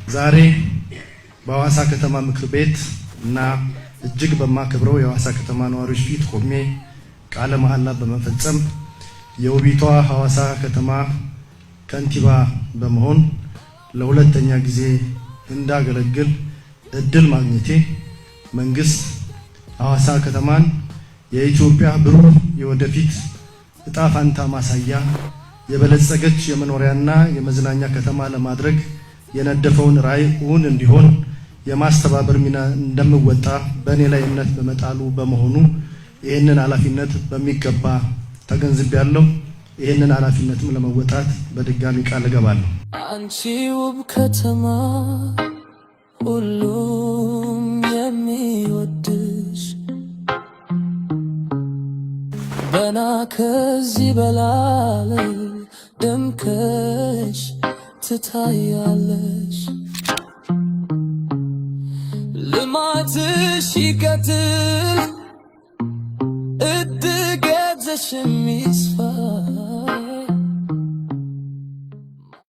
ዛሬ በሐዋሳ ከተማ ምክር ቤት እና እጅግ በማከብረው የሐዋሳ ከተማ ነዋሪዎች ፊት ቆሜ ቃለ መሐላ በመፈጸም የውቢቷ ሐዋሳ ከተማ ከንቲባ በመሆን ለሁለተኛ ጊዜ እንዳገለግል እድል ማግኘቴ መንግስት ሐዋሳ ከተማን የኢትዮጵያ ብሩህ የወደፊት እጣ ፋንታ ማሳያ የበለጸገች የመኖሪያና የመዝናኛ ከተማ ለማድረግ የነደፈውን ራዕይ እውን እንዲሆን የማስተባበር ሚና እንደምወጣ በእኔ ላይ እምነት በመጣሉ በመሆኑ ይህንን ኃላፊነት በሚገባ ተገንዝቤያለሁ። ይህንን ኃላፊነትም ለመወጣት በድጋሚ ቃል እገባለሁ። አንቺ ውብ ከተማ ሁሉም የሚወድሽ በና ከዚህ በላይ ደምቀሽ ትታያለሽ። ልማትሽ ይቀጥል እድገትሽ ይስፋ